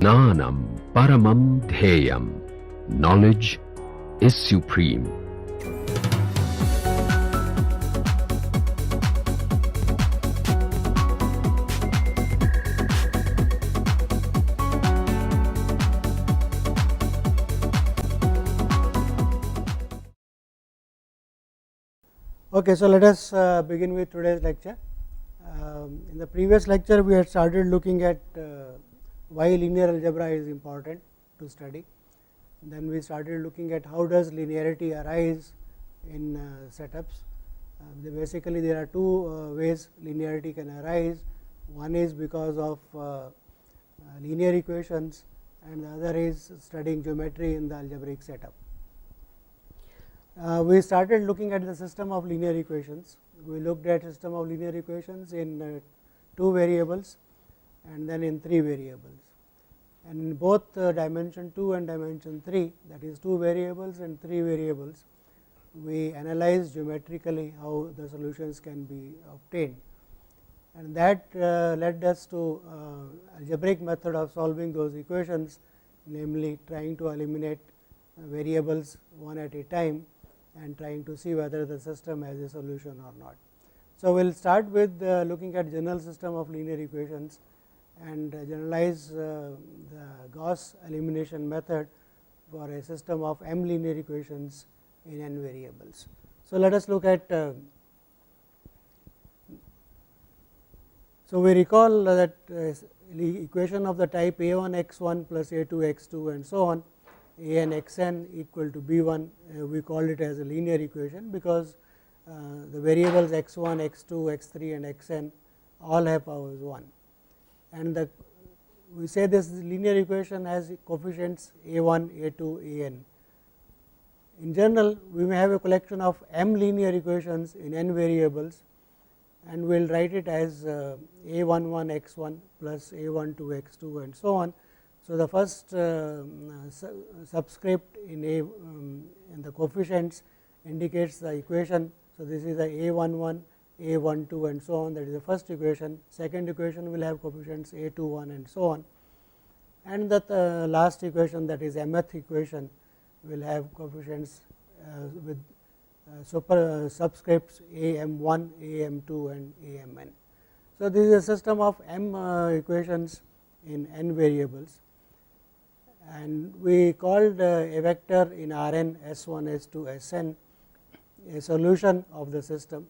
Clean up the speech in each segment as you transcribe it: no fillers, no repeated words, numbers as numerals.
Jnanam paramam dhyayam. Knowledge is supreme. Okay, so let us begin with today's lecture. In the previous lecture, we had started looking at why linear algebra is important to study. Then we started looking at how does linearity arise in setups. Basically, there are two ways linearity can arise. One is because of linear equations, and the other is studying geometry in the algebraic setup. We started looking at the system of linear equations. We looked at system of linear equations in 2 variables and then in 3 variables. And in both dimension 2 and dimension 3, that is 2 variables and 3 variables, we analyzed geometrically how the solutions can be obtained. And that led us to algebraic method of solving those equations, namely trying to eliminate variables one at a time and trying to see whether the system has a solution or not. So, we will start with looking at general system of linear equations and generalize the Gauss elimination method for a system of m linear equations in n variables. So, let us look at so we recall that equation of the type a1 x1 plus a2 x2 and so on, a n x n equal to b 1, we call it as a linear equation because the variables x1, x2, x3 and xn all have powers 1, and we say this linear equation has coefficients a1, a2, a n. In general, we may have a collection of m linear equations in n variables, and we will write it as a11 x1 plus a12 x2 and so on. So, the first subscript in in the coefficients indicates the equation. So, this is the a11, a12 and so on, that is the first equation. Second equation will have coefficients a21 and so on, and the last equation, that is mth equation, will have coefficients with subscripts am1, am2 and amn. So, this is a system of m equations in n variables, and we called a vector in Rn S1, S2, Sn a solution of the system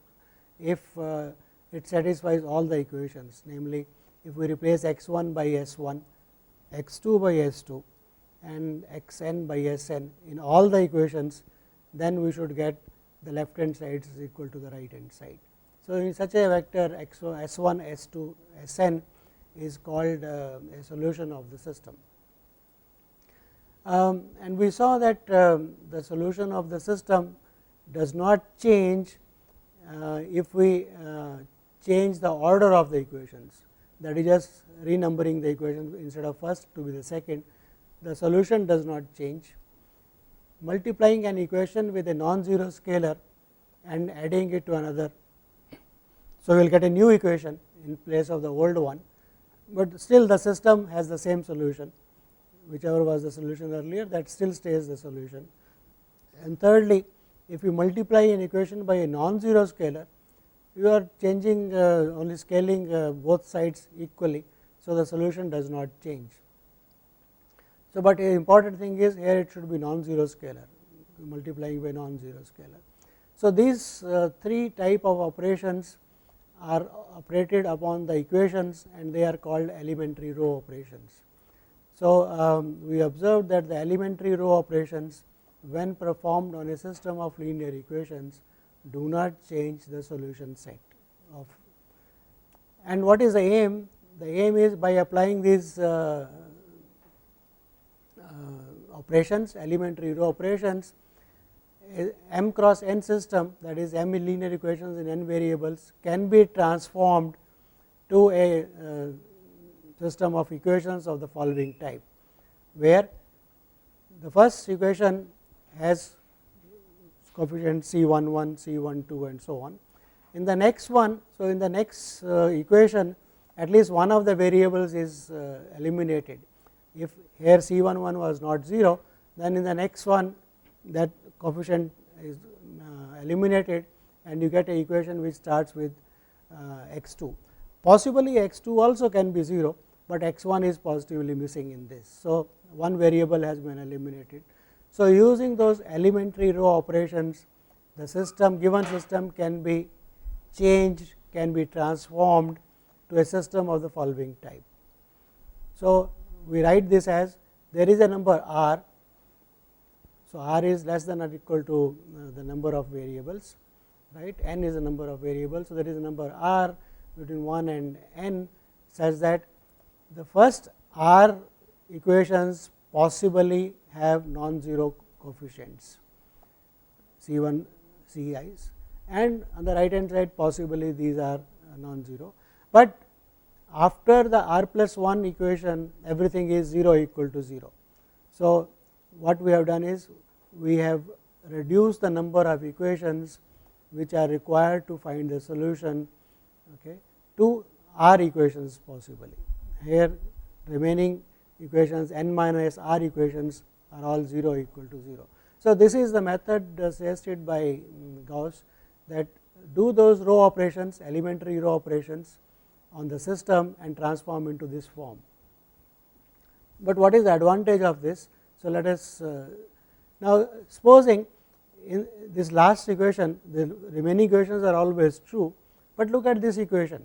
if it satisfies all the equations, namely if we replace x1 by S1, x2 by S2 and xn by Sn in all the equations, then we should get the left hand side is equal to the right hand side. So, in such a vector S1, S2, Sn is called a solution of the system. And we saw that the solution of the system does not change if we change the order of the equations, that is just renumbering the equations instead of first to be the second. The solution does not change. Multiplying an equation with a non-zero scalar and adding it to another, so we will get a new equation in place of the old one, but still the system has the same solution, whichever was the solution earlier, that still stays the solution. And thirdly, if you multiply an equation by a non-zero scalar, you are changing only scaling both sides equally, so the solution does not change. So, but an important thing is here it should be non-zero scalar, multiplying by non-zero scalar. So, these 3 type of operations are operated upon the equations, and they are called elementary row operations. So, we observed that the elementary row operations, when performed on a system of linear equations, do not change the solution set of. And what is the aim? The aim is by applying these operations, elementary row operations, m cross n system, that is m linear equations in n variables, can be transformed to a system of equations of the following type, where the first equation has coefficient C11, C12 and so on. In the next one, so in the next equation, at least one of the variables is eliminated. if here C11 was not 0, then in the next one that coefficient is eliminated and you get a equation which starts with x2. Possibly x2 also can be 0, but x1 is positively missing in this. So, one variable has been eliminated. So, using those elementary row operations, the system, given system can be changed, can be transformed to a system of the following type. So, we write this as there is a number r. So, r is less than or equal to the number of variables, right, n is the number of variables. So, there is a number r between 1 and n such that the first r equations possibly have non-zero coefficients C1 Ci's, and on the right hand side possibly these are non-zero, but after the r plus 1 equation everything is 0 equal to 0. So, what we have done is we have reduced the number of equations which are required to find the solution, okay, to r equations possibly. Here remaining equations n minus r equations are all 0 equal to 0. So, this is the method suggested by Gauss, that do those row operations, elementary row operations on the system and transform into this form. But what is the advantage of this? So, let us now supposing in this last equation the remaining equations are always true, but look at this equation.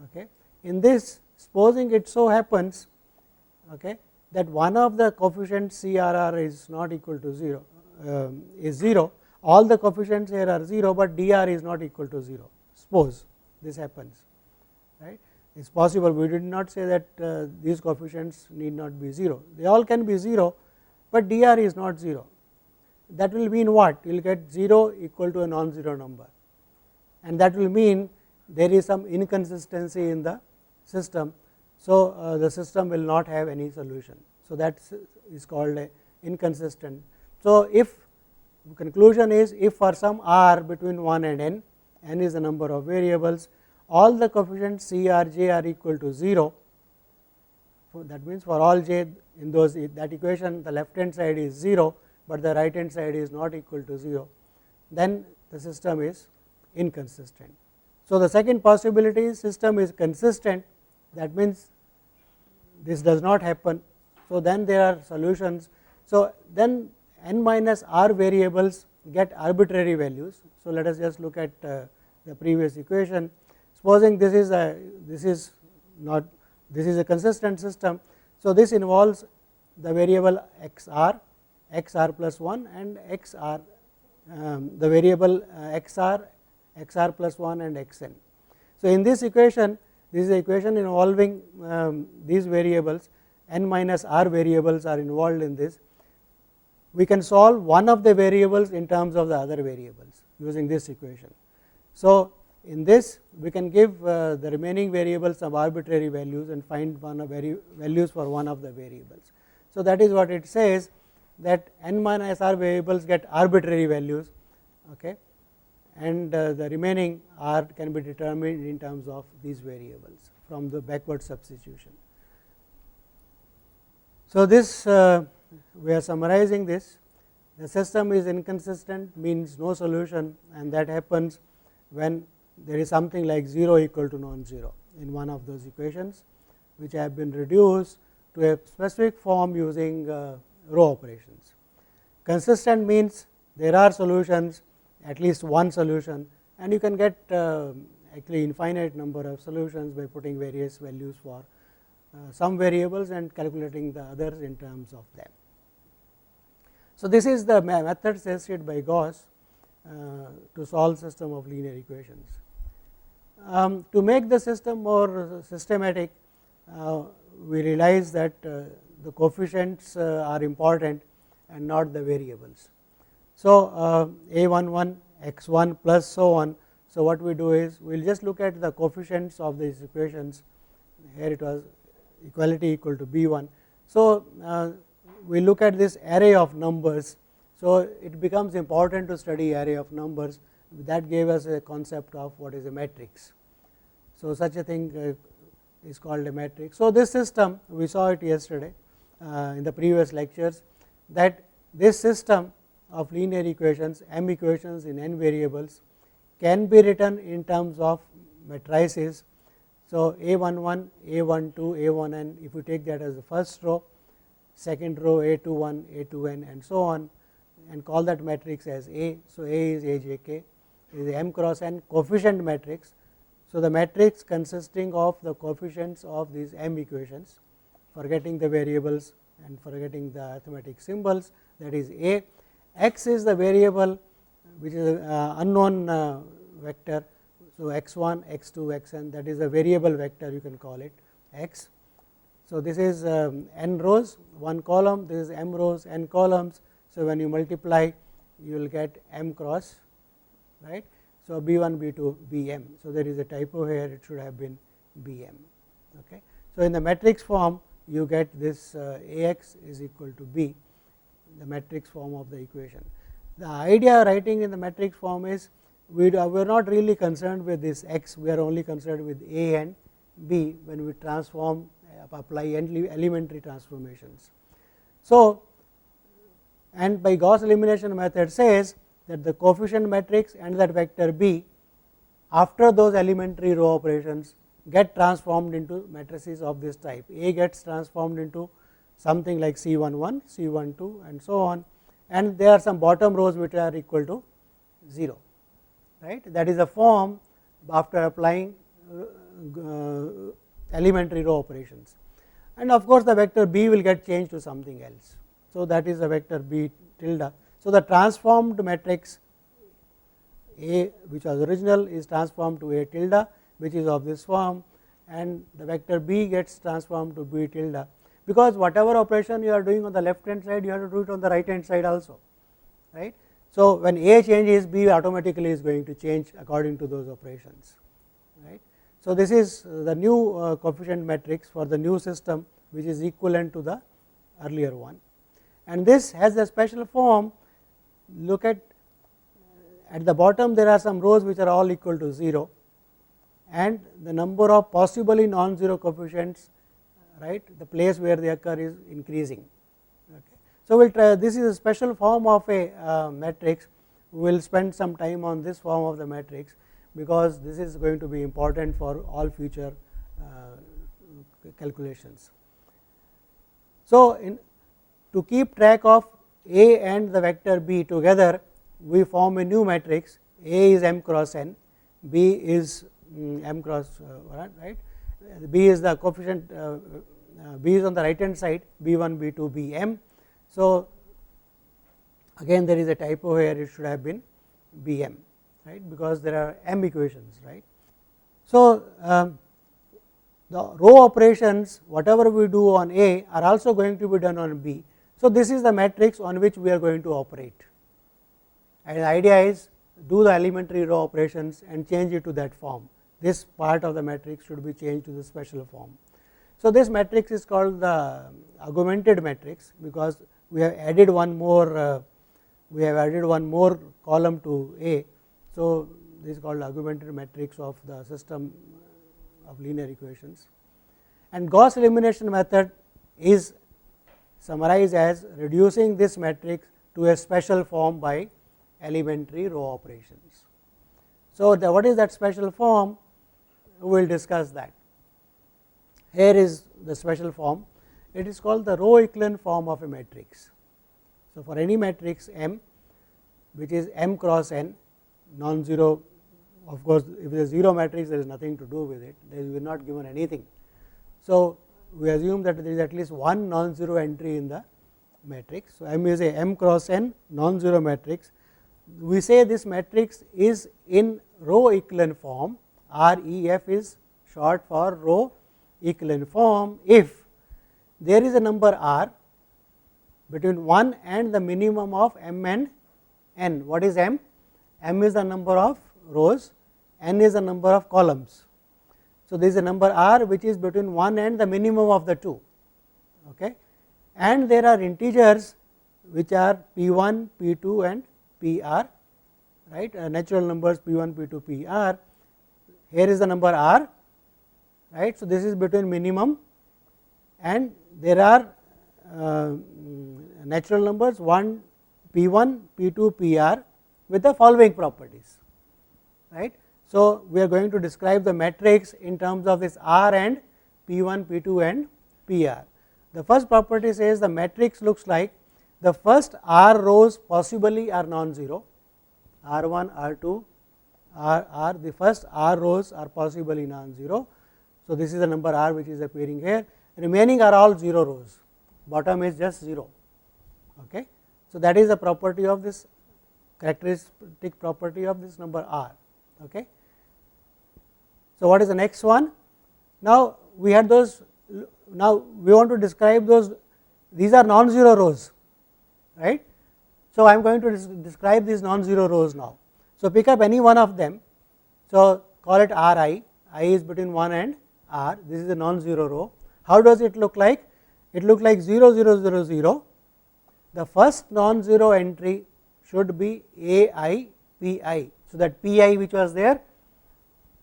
Okay. In this, supposing it so happens, okay, that one of the coefficients CRR is not equal to 0, is 0, all the coefficients here are 0, but dr is not equal to 0. Suppose this happens, right. It is possible, we did not say that these coefficients need not be 0, they all can be 0, but dr is not 0. That will mean what? You will get 0 equal to a non-zero number, and that will mean there is some inconsistency in the system. So, the system will not have any solution. So, that is called a inconsistent. So, if conclusion is, if for some r between 1 and n is the number of variables, all the coefficients C r j are equal to 0, that means for all j in those, that equation the left hand side is 0, but the right hand side is not equal to 0, then the system is inconsistent. So, the second possibility is system is consistent, that means this does not happen. So, then there are solutions. So, then n minus r variables get arbitrary values. So, let us just look at the previous equation. Supposing this is a consistent system. So, this involves the variable xr plus 1 and xr, the variable xr plus 1 and xn. So, in this equation, this is the equation involving these variables, n minus r variables are involved in this. We can solve one of the variables in terms of the other variables using this equation. So, in this we can give the remaining variables some arbitrary values and find one of values for one of the variables. So, that is what it says, that n minus r variables get arbitrary values, okay, and the remaining r can be determined in terms of these variables from the backward substitution. So, this we are summarizing this. The system is inconsistent, means no solution, and that happens when there is something like 0 equal to non-zero in one of those equations, which have been reduced to a specific form using row operations. Consistent means there are solutions, at least one solution, and you can get actually infinite number of solutions by putting various values for some variables and calculating the others in terms of them. So, this is the method suggested by Gauss to solve system of linear equations. To make the system more systematic, we realize that the coefficients are important and not the variables. So, a11 x1 plus so on. So, what we do is we will just look at the coefficients of these equations. Here it was equality equal to b1. So, we look at this array of numbers. So, it becomes important to study array of numbers, that gave us a concept of what is a matrix. So, such a thing is called a matrix. So, this system we saw it yesterday. in the previous lectures, that this system of linear equations, m equations in n variables, can be written in terms of matrices. So, A11, A12, A1n, if you take that as the first row, second row A21, A2n and so on, and call that matrix as A. So, A is AJK, is m cross n coefficient matrix. So, the matrix consisting of the coefficients of these m equations, forgetting the variables and forgetting the arithmetic symbols, that is A. X is the variable which is an unknown vector. So, x1, x2, xn, that is a variable vector, you can call it x. So, this is n rows, one column, this is m rows, n columns. So, when you multiply, you will get m cross, right. So, B1, B2, Bm. So, there is a typo here, it should have been Bm. Okay. So, in the matrix form, you get this Ax is equal to B, the matrix form of the equation. The idea of writing in the matrix form is, we are not really concerned with this x, we are only concerned with A and B when we transform, apply elementary transformations. So, and by Gauss elimination method says that the coefficient matrix and that vector B, after those elementary row operations, get transformed into matrices of this type. A gets transformed into something like C11, C12 and so on, and there are some bottom rows which are equal to 0. Right, that is a form after applying elementary row operations, and of course, the vector B will get changed to something else. So, that is the vector B tilde. So, the transformed matrix A, which was original, is transformed to A tilde, which is of this form, and the vector B gets transformed to B tilde, because whatever operation you are doing on the left hand side, you have to do it on the right hand side also, right. So, when A changes, B automatically is going to change according to those operations, right. So, this is the new coefficient matrix for the new system, which is equivalent to the earlier one, and this has a special form. Look at the bottom, there are some rows which are all equal to 0, and the number of possibly non-zero coefficients, right, the place where they occur is increasing. So, we will try, this is a special form of a matrix. We will spend some time on this form of the matrix, because this is going to be important for all future calculations. So, to keep track of A and the vector B together, we form a new matrix. A is m cross n, B is m cross right, B is the coefficient, B is on the right hand side, B1, B2, Bm. So, again there is a typo here, it should have been Bm, right, because there are m equations, right. So, the row operations whatever we do on A are also going to be done on B. So, this is the matrix on which we are going to operate, and the idea is do the elementary row operations and change it to that form. This part of the matrix should be changed to the special form. So, this matrix is called the augmented matrix, because we have added one more column to A. So, this is called augmented matrix of the system of linear equations, and Gauss elimination method is summarized as reducing this matrix to a special form by elementary row operations. So, what is that special form? We will discuss that. Here is the special form. It is called the row echelon form of a matrix. So, for any matrix M, which is m cross n, non-zero, of course, if it is a 0 matrix, there is nothing to do with it, we are not given anything. So, we assume that there is at least one non-zero entry in the matrix. So, M is a m cross n non-zero matrix. We say this matrix is in row echelon form, REF is short for row echelon form, if there is a number r between 1 and the minimum of m and n. What is m? M is the number of rows, n is the number of columns. So, there is a number r which is between 1 and the minimum of the two, okay. And there are integers which are p1, p2 and pr, right, natural numbers p1, p2, pr. Here is the number r, right. So, this is between minimum, and there are natural numbers 1 P1, P2, PR with the following properties, right. So, we are going to describe the matrix in terms of this R and P1, P2 and PR. The first property says the matrix looks like the first R rows possibly are non-zero, R1, R2, R, the first R rows are possibly non-zero. So, this is the number R which is appearing here, remaining are all 0 rows, bottom is just 0. Okay. So, that is the property of this characteristic property of this number R. Okay. So, what is the next one? Now, we had those, now we want to describe those, these are non-zero rows, right. So, I am going to describe these non-zero rows now. So, pick up any one of them. So, call it Ri, I is between 1 and R, this is a non-zero row. How does it look like? It looks like 0, 0, 0, 0. The first non-zero entry should be Ai, Pi. So, that Pi which was there,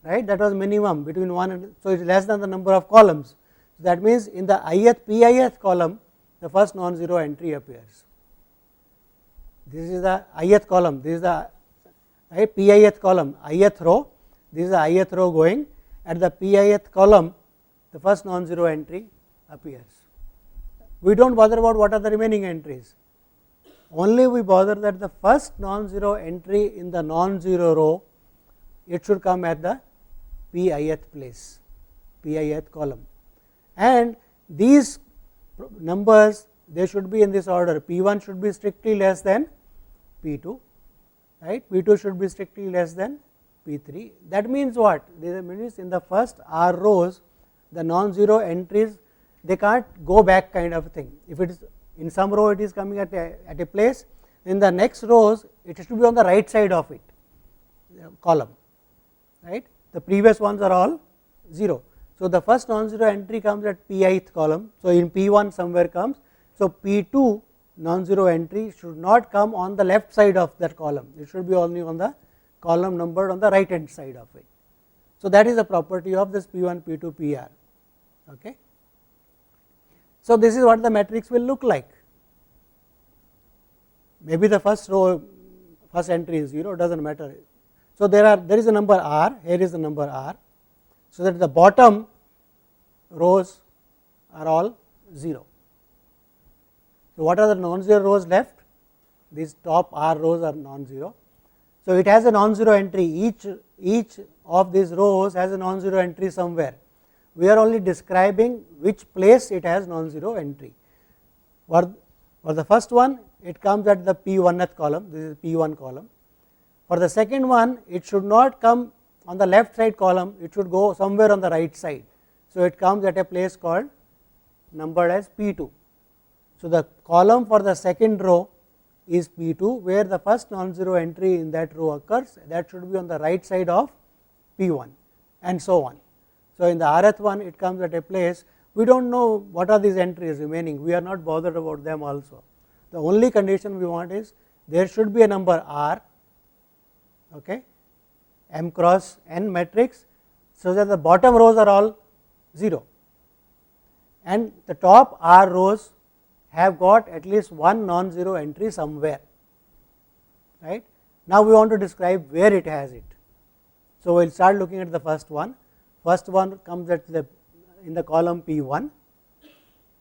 right, that was minimum between 1 and, so it is less than the number of columns. So, that means in the ith Pith column the first non-zero entry appears. This is the ith column, this is the right Pith column, ith row, this is the ith row going, at the Pith column the first non-zero entry appears. We do not bother about what are the remaining entries, only we bother that the first non-zero entry in the non-zero row, it should come at the Pith place, Pith column, and these numbers they should be in this order. P1 should be strictly less than P2, right, P2 should be strictly less than P3. That means what? This means in the first R rows the non-zero entries they can't go back kind of thing. If it is in some row it is coming at a place, in the next rows it has to be on the right side of it column, right. The previous ones are all 0. So, the first non-zero entry comes at Pith column. So, in P1 somewhere comes. So, P2 non-zero entry should not come on the left side of that column, it should be only on the column numbered on the right hand side of it. So, that is the property of this P1, P2, PR. Okay. So, this is what the matrix will look like. Maybe the first row, first entry is 0, does not matter. So, there is a number R, here is the number R. So, that the bottom rows are all 0. So, what are the non-zero rows left? These top R rows are non-zero. So, it has a non-zero entry, each of these rows has a non-zero entry somewhere. We are only describing which place it has non-zero entry. For the first one it comes at the P1th column, this is P1 column. For the second one it should not come on the left side column, it should go somewhere on the right side. So, it comes at a place called numbered as P2. So, the column for the second row is P2, where the first non-zero entry in that row occurs, that should be on the right side of P1 and so on. So, in the Rth one it comes at a place, we do not know what are these entries remaining, we are not bothered about them also. The only condition we want is there should be a number R, okay, M cross n matrix, so that the bottom rows are all 0 and the top R rows have got at least one non-zero entry somewhere, right. Now, we want to describe where it has it. So, we will start looking at the first one. First one comes at the in the column P1.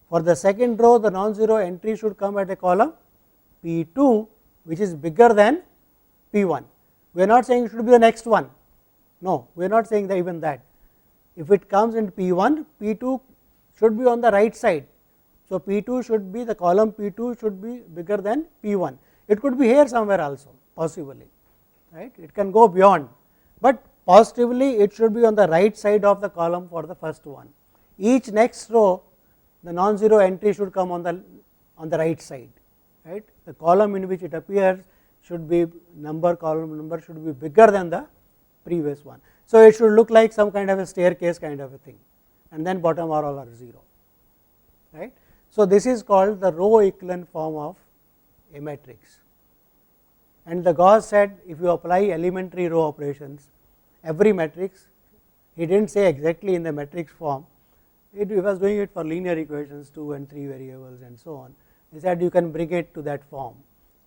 For the second row the non-zero entry should come at a column P2, which is bigger than P1. We are not saying it should be the next one, no, we are not saying that even that. If it comes in P1, P2 should be on the right side. So, P2 should be, the column P2 should be bigger than P1. It could be here somewhere also possibly, right, it can go beyond, but positively it should be on the right side of the column for the first one. Each next row the non-zero entry should come on the right side, right. The column in which it appears should be column number should be bigger than the previous one. So, it should look like some kind of a staircase kind of a thing, and then bottom are all are 0, right. So, this is called the row equivalent form of a matrix, and the Gauss said if you apply elementary row operations every matrix, he did not say exactly in the matrix form, it was doing it for linear equations 2 and 3 variables and so on. He said you can bring it to that form,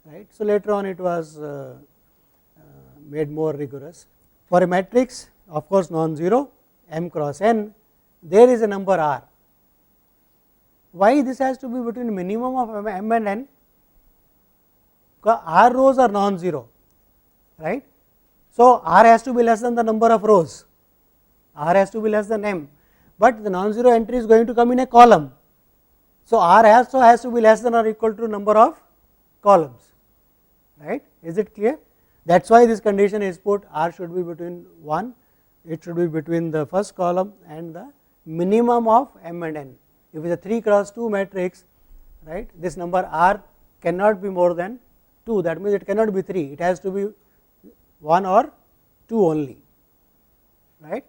right. So, later on it was made more rigorous. For a matrix of course non-zero m cross n, there is a number r. Why this has to be between minimum of m and n? Because r rows are non-zero, right. So, r has to be less than the number of rows, r has to be less than m, but the non-zero entry is going to come in a column. So, r also has to be less than or equal to number of columns, right. Is it clear? That is why this condition is put, r should be between 1, it should be between the first column and the minimum of m and n. If it is a 3 cross 2 matrix, right, this number r cannot be more than 2, that means it cannot be 3, it has to be 1 or 2 only, right.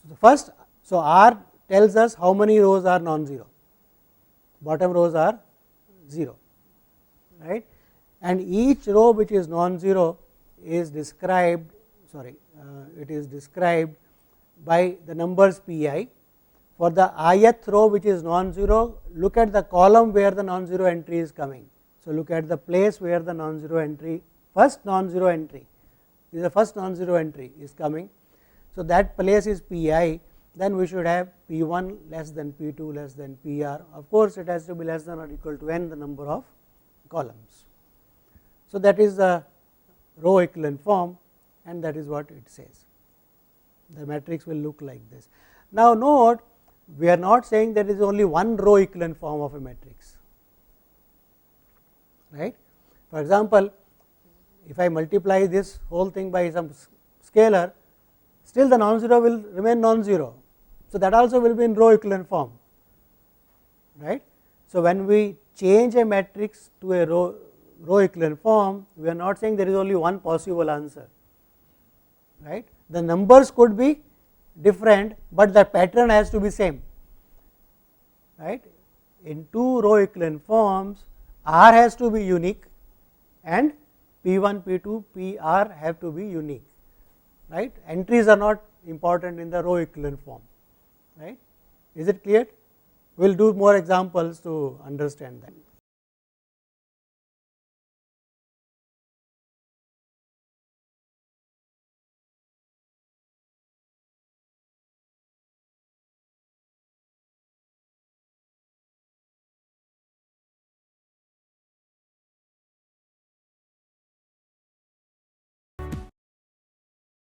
So, first, so r tells us how many rows are non-zero, bottom rows are 0, right, and each row which is non-zero is described, it is described by the numbers pi. For the ith row which is non-zero, look at the column where the non-zero entry is coming. So, look at the place where the non-zero entry, first non-zero entry is the first non-zero entry is coming. So, that place is pi, then we should have p1 less than p2 less than pr. Of course, it has to be less than or equal to n the number of columns. So, that is the row equivalent form, and that is what it says. The matrix will look like this. Now, note, we are not saying there is only one row equivalent form of a matrix, right. For example, if I multiply this whole thing by some scalar, still the non-zero will remain non-zero. So, that also will be in row equivalent form, right. So, when we change a matrix to a row equivalent form, we are not saying there is only one possible answer, right. The numbers could be different, but the pattern has to be same, right. In two row equivalent forms, r has to be unique and p1, p2, pr have to be unique, right. Entries are not important in the row equivalent form, right. Is it clear? We will do more examples to understand that.